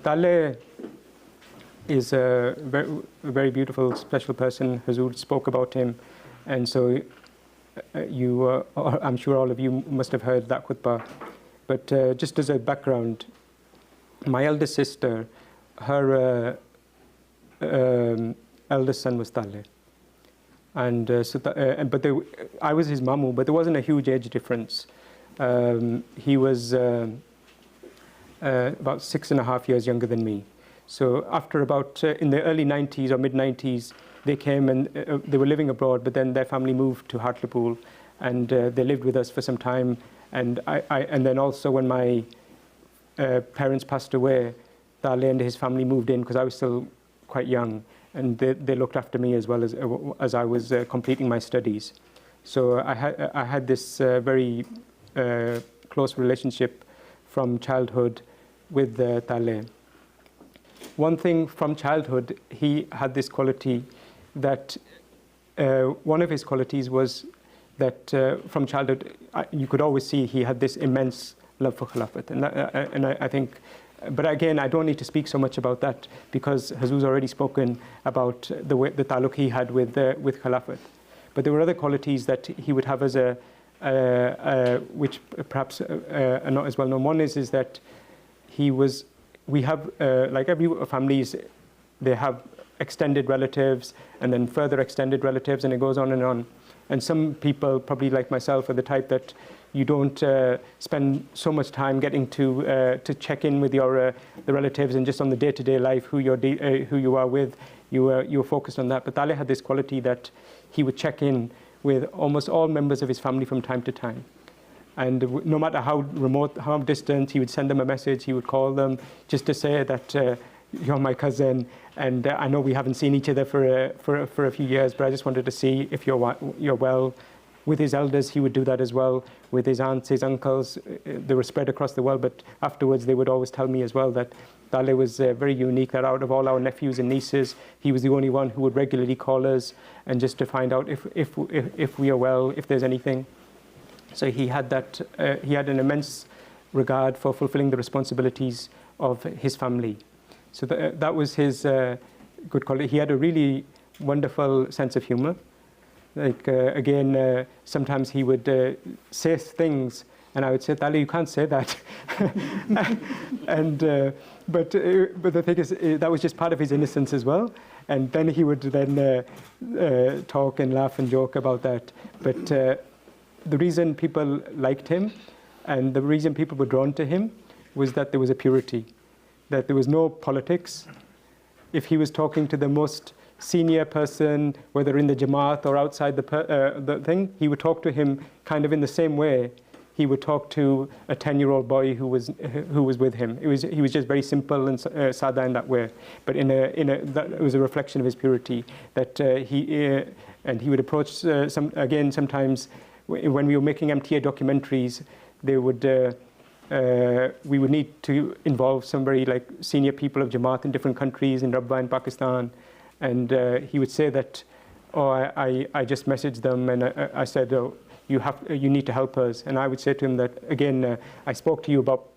Taley is a very beautiful, special person. Hazur spoke about him, and so I'm sure all of you must have heard that khutbah. But just as a background, my eldest sister, her eldest son was Taley. And I was his mamu, but there wasn't a huge age difference. He was about 6.5 years younger than me. So after about, in the early 90s or mid-90s, they came and they were living abroad, but then their family moved to Hartlepool, and they lived with us for some time. And and then also when my parents passed away, Taley and his family moved in because I was still quite young, and they looked after me as well as I was completing my studies. So I had this very close relationship from childhood with Taley. One thing from childhood, he had this quality that one of his qualities was that from childhood you could always see he had this immense love for Khilafat, and I think. But again, I don't need to speak so much about that because Hazur's already spoken about the taluk he had with Khilafat. But there were other qualities that he would have as which perhaps are not as well known. One is that we have, like every families, they have extended relatives and then further extended relatives, and it goes on and on. And some people, probably like myself, are the type that you don't spend so much time getting to check in with the relatives, and just on the day-to-day life, who you are with, you're focused on that. But Taley had this quality that he would check in with almost all members of his family from time to time. And no matter how remote, how distant, he would send them a message, he would call them just to say that you're my cousin, and I know we haven't seen each other for a few years, but I just wanted to see if you're well. With his elders, he would do that as well. With his aunts, his uncles, they were spread across the world, but afterwards they would always tell me as well that Taley was very unique, that out of all our nephews and nieces, he was the only one who would regularly call us and just to find out if we are well, if there's anything. So he had that. He had an immense regard for fulfilling the responsibilities of his family. So that was his good quality. He had a really wonderful sense of humor. Like again, sometimes he would say things, and I would say, "Taley, you can't say that." But the thing is, that was just part of his innocence as well. And then he would then talk and laugh and joke about that. But the reason people liked him, and the reason people were drawn to him, was that there was a purity, that there was no politics. If he was talking to the most senior person, whether in the Jamaat or outside the thing, he would talk to him kind of in the same way he would talk to a 10-year-old boy who was with him. He was just very simple and sada in that way. But that was a reflection of his purity. That he would approach sometimes when we were making MTA documentaries, we would need to involve some very like senior people of Jamaat in different countries, in Rabba in Pakistan. And he would say that, I just messaged them and I said, you need to help us. And I would say to him that, again, I spoke to you about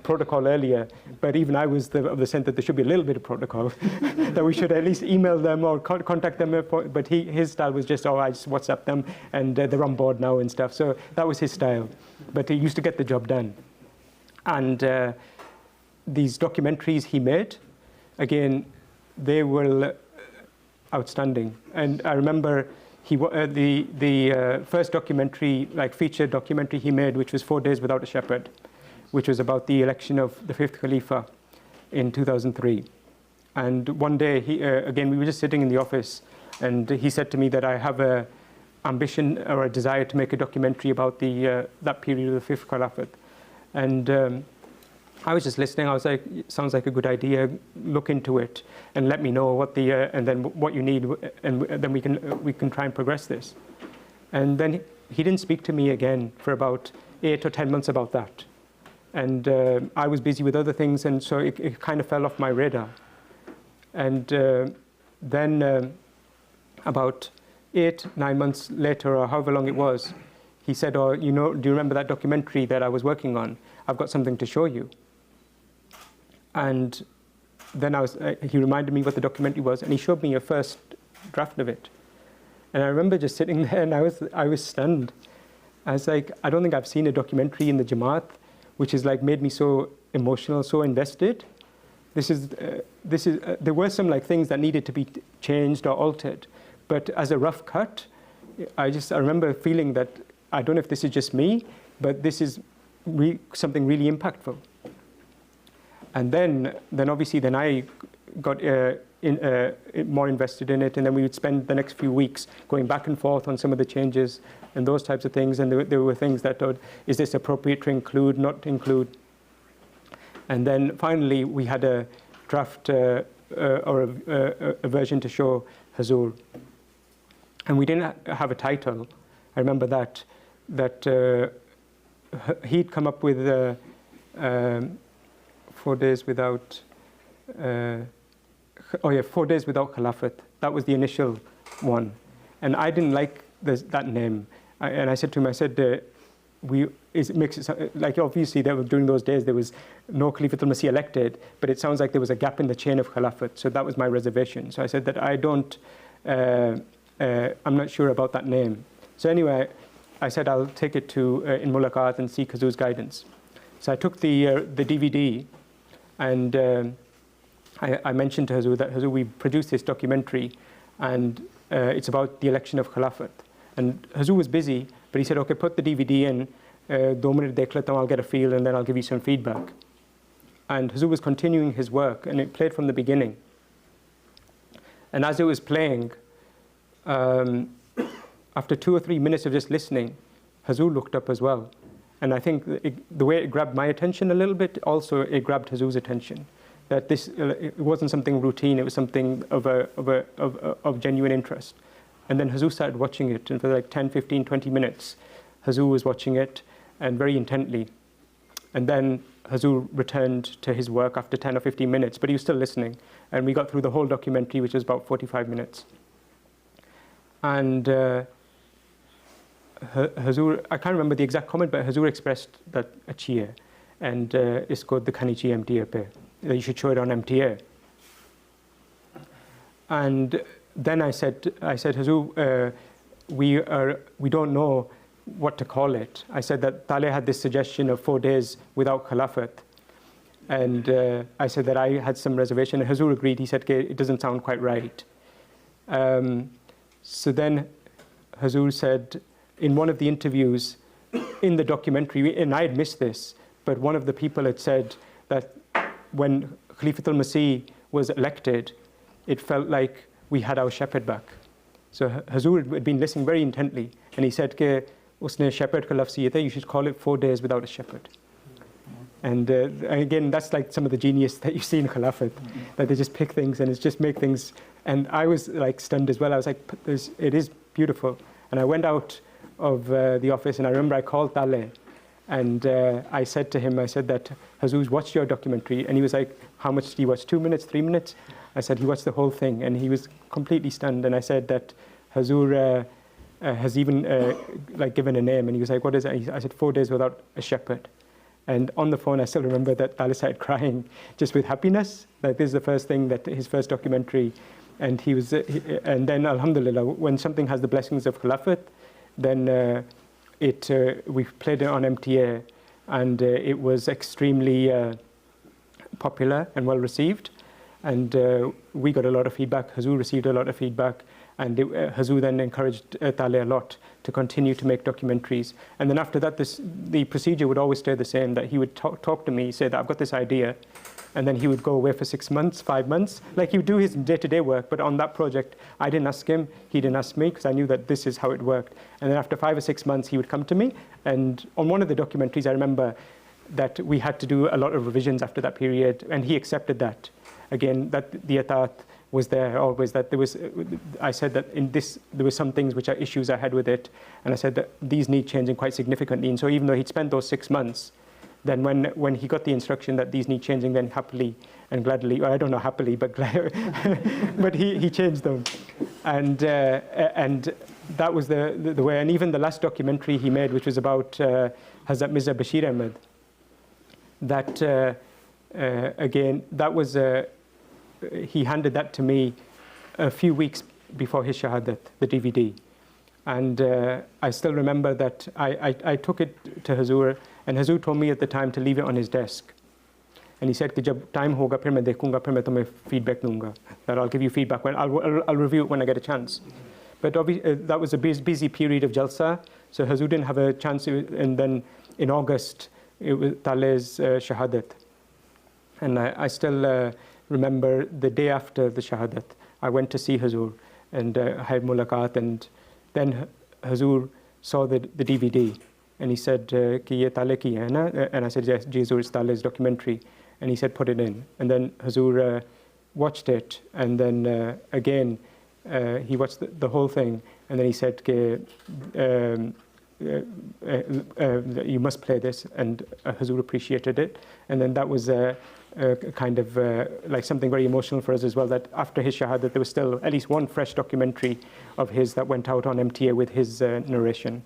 protocol earlier, but even I was of the sense that there should be a little bit of protocol, that we should at least email them or contact them. But his style was just, I just WhatsApp them and they're on board now and stuff. So that was his style. But he used to get the job done. And these documentaries he made, again, they were outstanding. And I remember the first documentary, like feature documentary he made, which was 4 Days Without a Shepherd, which was about the election of the 5th Khalifa in 2003. And one day, we were just sitting in the office, and he said to me that I have a ambition or a desire to make a documentary about that period of the 5th Caliphate. And I was just listening. I was like, sounds like a good idea. Look into it and let me know and then what you need, and then we can try and progress this. And then he didn't speak to me again for about 8 or 10 months about that. And I was busy with other things, and so it kind of fell off my radar. And then about 8-9 months later, or however long it was, he said, do you remember that documentary that I was working on? I've got something to show you. And then he reminded me what the documentary was, and he showed me a first draft of it. And I remember just sitting there, and I was stunned. I was like, I don't think I've seen a documentary in the Jamaat which has like made me so emotional, so invested. There were some like things that needed to be changed or altered, but as a rough cut, I remember feeling that I don't know if this is just me, but this is something really impactful. And then obviously I got more invested in it, and then we would spend the next few weeks going back and forth on some of the changes and those types of things. And there were things that is this appropriate to include, not to include? And then finally we had a draft or a version to show Hazur. And we didn't have a title. I remember that he'd come up with 4 days without 4 days without Khilafat. That was the initial one. And I didn't like that name. And I said to him, it makes it like obviously during those days there was no Khalifatul Masih elected, but it sounds like there was a gap in the chain of Khilafat. So that was my reservation. So I said that I'm not sure about that name. So anyway, I said I'll take it to in Mulaqat and seek Hazur's guidance. So I took the DVD, and I mentioned to Hazur that Hazur, we produced this documentary, and it's about the election of Khilafat. And Hazur was busy, but he said, okay, put the DVD in, 2 minute dekh leta hu, I'll get a feel, and then I'll give you some feedback. And Hazur was continuing his work, and it played from the beginning. And as it was playing, after 2 or 3 minutes of just listening, Hazur looked up as well. And I think the way it grabbed my attention a little bit, also it grabbed Hazur's attention. That it wasn't something routine, it was something of genuine interest. And then Hazur started watching it, and for like 10, 15, 20 minutes, Hazur was watching it, and very intently. And then Hazur returned to his work after 10 or 15 minutes, but he was still listening. And we got through the whole documentary, which was about 45 minutes. And Hazur, I can't remember the exact comment, but Hazur expressed that a cheer, and isko dikhani chahiye MTA pe, that you should show it on MTA. And then I said, Hazur, we don't know what to call it. I said that Taley had this suggestion of 4 days without Khilafat, and I said that I had some reservation, and Hazur agreed. He said, it doesn't sound quite right. So then Hazur said, in one of the interviews in the documentary, and I had missed this, but one of the people had said that when Khalifatul Masih was elected, it felt like we had our shepherd back. So Hazur had been listening very intently, and he said, usne shepherd ka lafz ye tha, you should call it 4 days without a shepherd. And again, that's like some of the genius that you see in Khilafat, that they just pick things and it's just make things. And I was like stunned as well. I was like, it is beautiful. And I went out of the office, and I remember I called Taley, and I said to him, I said that Hazur's watched your documentary, and he was like, how much did he watch? 2 minutes, 3 minutes? I said he watched the whole thing, and he was completely stunned. And I said that Hazur has even like given a name, and he was like, what is it? I said 4 days without a shepherd. And on the phone, I still remember that Taley started crying just with happiness. Like this is the first thing, that his first documentary. And he was, and then Alhamdulillah, when something has the blessings of Khilafat, then we played it on MTA, and it was extremely popular and well received. And we got a lot of feedback. Hazur received a lot of feedback, and Hazur then encouraged Taley a lot to continue to make documentaries. And then after that, the procedure would always stay the same, that he would talk to me, say that I've got this idea, and then he would go away for 6 months, 5 months. Like he would do his day-to-day work, but on that project, I didn't ask him, he didn't ask me, because I knew that this is how it worked. And then after 5 or 6 months, he would come to me, and on one of the documentaries, I remember that we had to do a lot of revisions after that period, and he accepted that. Again, that the ataat was there always, that there was, I said that in this, there were some things which are issues I had with it, and I said that these need changing quite significantly. And so even though he'd spent those 6 months, then when he got the instruction that these need changing, then happily and gladly, or I don't know happily, but but he changed them. And that was the way. And even the last documentary he made, which was about Hazrat Mirza Bashir Ahmed, that again, that was he handed that to me a few weeks before his shahadat, the DVD. And I still remember that I took it to Hazur, and Hazur told me at the time to leave it on his desk. And he said, "Jab time hoga, phir main dekhunga, phir main tumhe feedback dunga. That I'll give you feedback when I'll review it when I get a chance." But that was a busy period of Jalsa, so Hazur didn't have a chance. And then in August, it was Taley's shahadat. And I still remember the day after the shahadat, I went to see Hazur and had mulaqat, and then Hazur saw the DVD, and he said, "Ki ye Taley ki hai na?" And I said, "Yes, Hazur, it's Taley's documentary." And he said, "Put it in." And then Hazur watched it, and then again, he watched the whole thing, and then he said, "You must play this," and Hazur appreciated it. And then that was kind of like something very emotional for us as well, that after his shahadat, there was still at least one fresh documentary of his that went out on MTA with his narration.